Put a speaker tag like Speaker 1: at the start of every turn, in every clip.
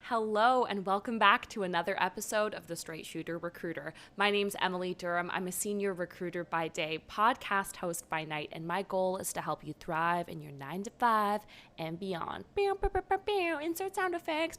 Speaker 1: Hello, and welcome back to another episode of The Straight Shooter Recruiter. My name's Emily Durham. I'm a senior recruiter by day, podcast host by night, and my goal is to help you thrive in your 9 to 5 and beyond. Insert sound effects.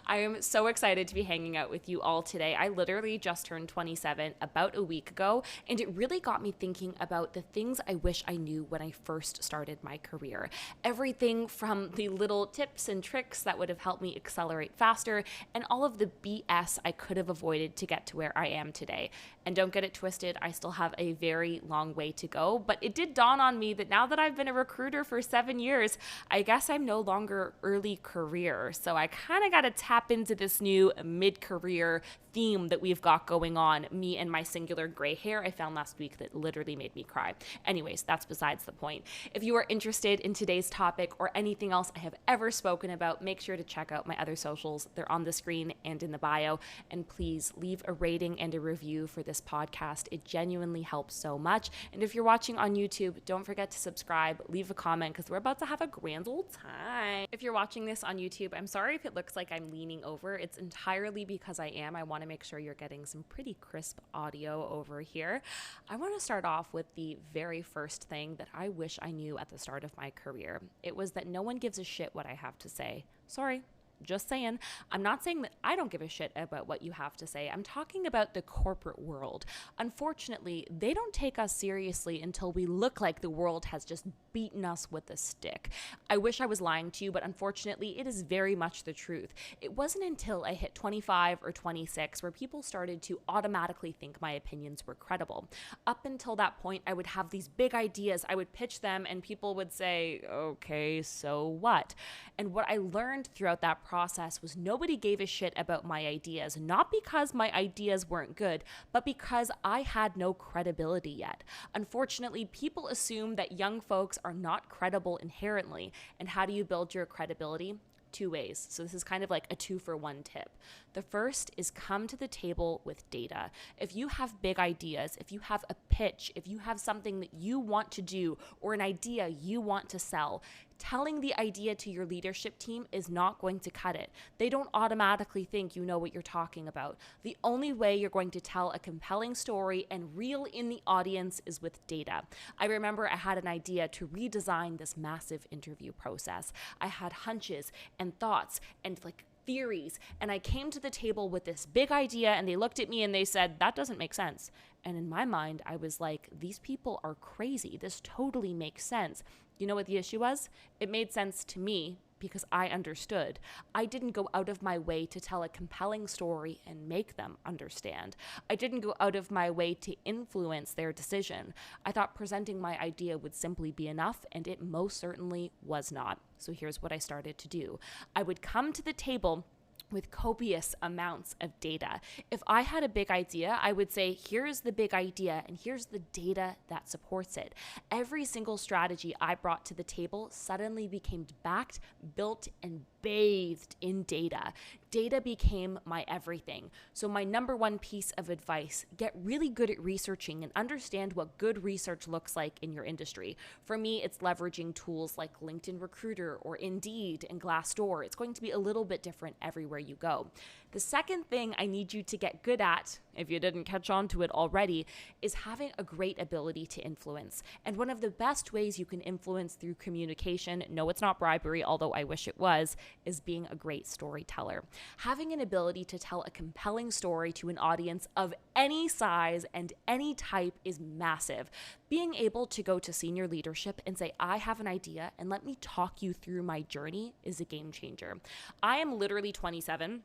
Speaker 1: I am so excited to be hanging out with you all today. I literally just turned 27 about a week ago, and it really got me thinking about the things I wish I knew when I first started my career. Everything from the little tips and tricks that would have helped me accelerate faster, and all of the BS I could have avoided to get to where I am today. And don't get it twisted, I still have a very long way to go, but it did dawn on me that now that I've been a recruiter for 7 years, I guess I'm no longer early career. So I kind of got to tap into this new mid-career theme that we've got going on, me and my singular gray hair I found last week that literally made me cry. Anyways, that's besides the point. If you are interested in today's topic or anything else I have ever spoken about, make sure to check out my other socials. They're on the screen and in the bio. And please leave a rating and a review for this podcast. It genuinely helps so much. And if you're watching on YouTube, don't forget to subscribe, leave a comment, because we're about to have a grand old time. If you're watching this on YouTube, I'm sorry if it looks like I'm leaning over. It's entirely because I am. I want to make sure you're getting some pretty crisp audio over here. I want to start off with the very first thing that I wish I knew at the start of my career. It was that no one gives a shit what I have to say. Sorry. Just saying. I'm not saying that I don't give a shit about what you have to say. I'm talking about the corporate world. Unfortunately, they don't take us seriously until we look like the world has just beaten us with a stick. I wish I was lying to you, but unfortunately, it is very much the truth. It wasn't until I hit 25 or 26 where people started to automatically think my opinions were credible. Up until that point, I would have these big ideas. I would pitch them and people would say, okay, so what? And what I learned throughout that process was nobody gave a shit about my ideas, not because my ideas weren't good, but because I had no credibility yet. Unfortunately, people assume that young folks are not credible inherently. And how do you build your credibility? 2 ways. So this is kind of like a 2-for-1 tip. The first is come to the table with data. If you have big ideas, if you have a pitch, if you have something that you want to do or an idea you want to sell, telling the idea to your leadership team is not going to cut it. They don't automatically think you know what you're talking about. The only way you're going to tell a compelling story and reel in the audience is with data. I remember I had an idea to redesign this massive interview process. I had hunches and thoughts and theories, and I came to the table with this big idea, and they looked at me and they said, that doesn't make sense. And in my mind, I was like, these people are crazy. This totally makes sense. You know what the issue was? It made sense to me because I understood. I didn't go out of my way to tell a compelling story and make them understand. I didn't go out of my way to influence their decision. I thought presenting my idea would simply be enough, and it most certainly was not. So here's what I started to do. I would come to the table with copious amounts of data. If I had a big idea, I would say, here's the big idea and here's the data that supports it. Every single strategy I brought to the table suddenly became backed, built, and bathed in data. Data became my everything. So my number one piece of advice, get really good at researching and understand what good research looks like in your industry. For me, it's leveraging tools like LinkedIn Recruiter or Indeed and Glassdoor. It's going to be a little bit different everywhere you go. The second thing I need you to get good at, if you didn't catch on to it already, is having a great ability to influence. And one of the best ways you can influence through communication, no, it's not bribery, although I wish it was, is being a great storyteller. Having an ability to tell a compelling story to an audience of any size and any type is massive. Being able to go to senior leadership and say, I have an idea and let me talk you through my journey is a game changer. I am literally 27.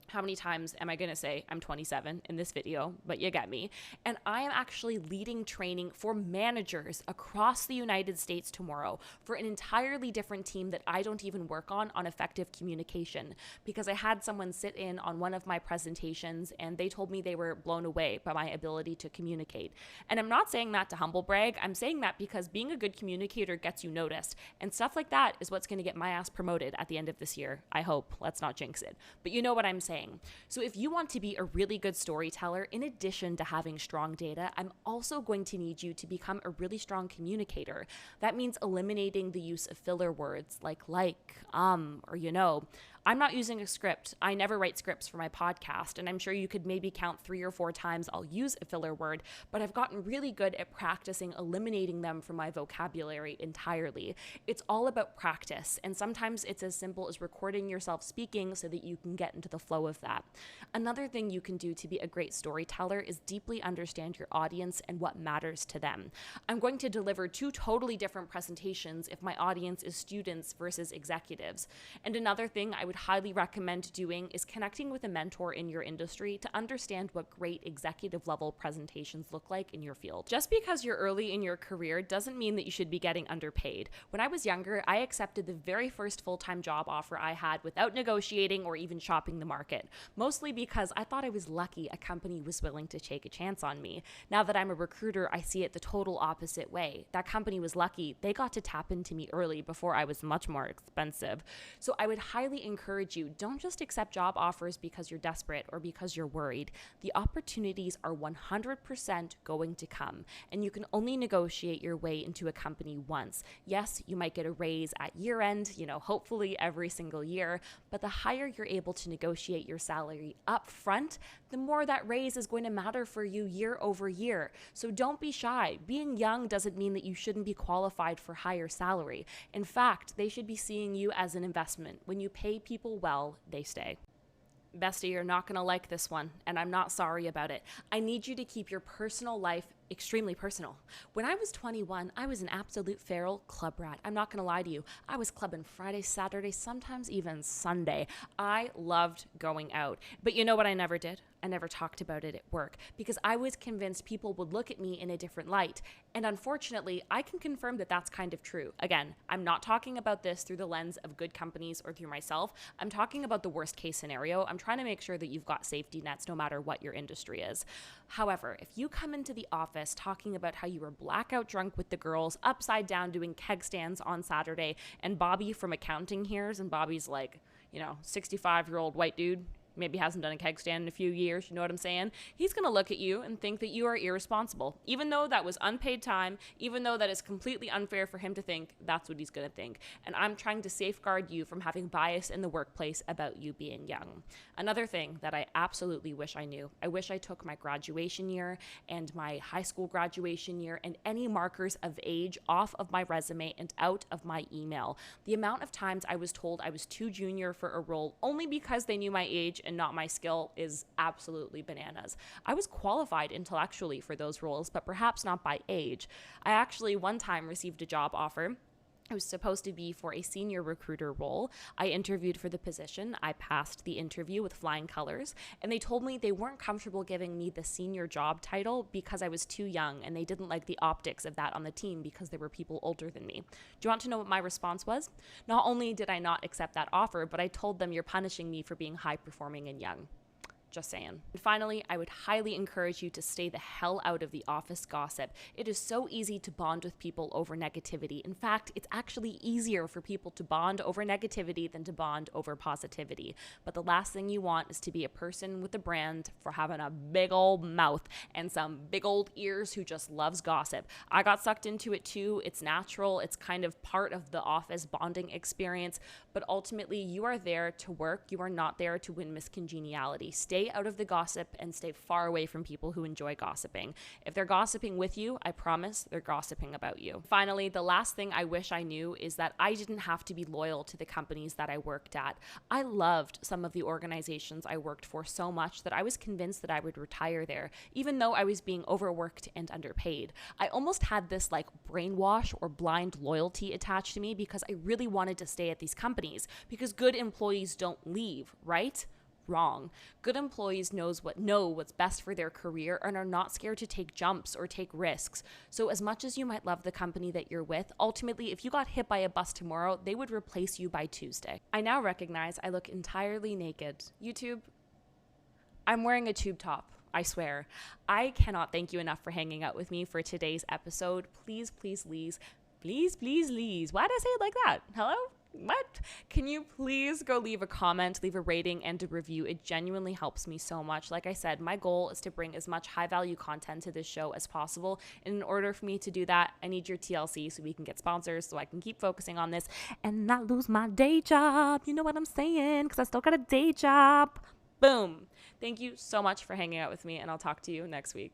Speaker 1: How many times am I going to say I'm 27 in this video? But you get me. And I am actually leading training for managers across the United States tomorrow for an entirely different team that I don't even work on effective communication, because I had someone sit in on one of my presentations and they told me they were blown away by my ability to communicate. And I'm not saying that to humble brag. I'm saying that because being a good communicator gets you noticed, and stuff like that is what's going to get my ass promoted at the end of this year. I hope. Let's not jinx it. But you know what I'm saying. So if you want to be a really good storyteller, in addition to having strong data, I'm also going to need you to become a really strong communicator. That means eliminating the use of filler words like, or you know. I'm not using a script. I never write scripts for my podcast, and I'm sure you could maybe count 3 or 4 times I'll use a filler word, but I've gotten really good at practicing eliminating them from my vocabulary entirely. It's all about practice, and sometimes it's as simple as recording yourself speaking so that you can get into the flow of that. Another thing you can do to be a great storyteller is deeply understand your audience and what matters to them. I'm going to deliver 2 totally different presentations if my audience is students versus executives. And another thing I would highly recommend doing is connecting with a mentor in your industry to understand what great executive level presentations look like in your field. Just because you're early in your career doesn't mean that you should be getting underpaid. When I was younger, I accepted the very first full-time job offer I had without negotiating or even shopping the market, mostly because I thought I was lucky a company was willing to take a chance on me. Now that I'm a recruiter, I see it the total opposite way. That company was lucky. They got to tap into me early before I was much more expensive. So I would highly encourage you, don't just accept job offers because you're desperate or because you're worried. The opportunities are 100% going to come, and you can only negotiate your way into a company once. Yes, you might get a raise at year end, hopefully every single year, but the higher you're able to negotiate your salary up front, the more that raise is going to matter for you year over year. So don't be shy. Being young doesn't mean that you shouldn't be qualified for higher salary. In fact, they should be seeing you as an investment. When you pay people well, they stay. Bestie, you're not going to like this one, and I'm not sorry about it. I need you to keep your personal life extremely personal. When I was 21, I was an absolute feral club rat. I'm not going to lie to you. I was clubbing Friday, Saturday, sometimes even Sunday. I loved going out. But you know what I never did? I never talked about it at work because I was convinced people would look at me in a different light. And unfortunately, I can confirm that that's kind of true. Again, I'm not talking about this through the lens of good companies or through myself. I'm talking about the worst case scenario. I'm trying to make sure that you've got safety nets no matter what your industry is. However, if you come into the office talking about how you were blackout drunk with the girls, upside down doing keg stands on Saturday, and Bobby from accounting hears, and Bobby's like, 65-year-old white dude, maybe hasn't done a keg stand in a few years, you know what I'm saying? He's going to look at you and think that you are irresponsible. Even though that was unpaid time, even though that is completely unfair for him to think, that's what he's going to think. And I'm trying to safeguard you from having bias in the workplace about you being young. Another thing that I absolutely wish I knew, I wish I took my graduation year and my high school graduation year and any markers of age off of my resume and out of my email. The amount of times I was told I was too junior for a role only because they knew my age and not my skill is absolutely bananas. I was qualified intellectually for those roles, but perhaps not by age. I actually one time received a job offer. It was supposed to be for a senior recruiter role. I interviewed for the position. I passed the interview with flying colors, and they told me they weren't comfortable giving me the senior job title because I was too young, and they didn't like the optics of that on the team because there were people older than me. Do you want to know what my response was? Not only did I not accept that offer, but I told them you're punishing me for being high performing and young. Just saying. And finally, I would highly encourage you to stay the hell out of the office gossip. It is so easy to bond with people over negativity. In fact, it's actually easier for people to bond over negativity than to bond over positivity. But the last thing you want is to be a person with a brand for having a big old mouth and some big old ears who just loves gossip. I got sucked into it too. It's natural. It's kind of part of the office bonding experience. But ultimately, you are there to work. You are not there to win miscongeniality. Stay out of the gossip and stay far away from people who enjoy gossiping. If they're gossiping with you, I promise they're gossiping about you. Finally, the last thing I wish I knew is that I didn't have to be loyal to the companies that I worked at. I loved some of the organizations I worked for so much that I was convinced that I would retire there, even though I was being overworked and underpaid. I almost had this brainwash or blind loyalty attached to me because I really wanted to stay at these companies because good employees don't leave, right? Wrong. Good employees know what's best for their career and are not scared to take jumps or take risks. So as much as you might love the company that you're with, ultimately, if you got hit by a bus tomorrow, they would replace you by Tuesday. I now recognize I look entirely naked. YouTube, I'm wearing a tube top. I swear. I cannot thank you enough for hanging out with me for today's episode. Please, please, please. Please, please, please. Why did I say it like that? Hello? What? Can you please go leave a comment, leave a rating, and a review? It genuinely helps me so much. Like I said, my goal is to bring as much high value content to this show as possible. And in order for me to do that, I need your TLC so we can get sponsors, so I can keep focusing on this and not lose my day job. You know what I'm saying? Because I still got a day job. Boom. Thank you so much for hanging out with me, and I'll talk to you next week.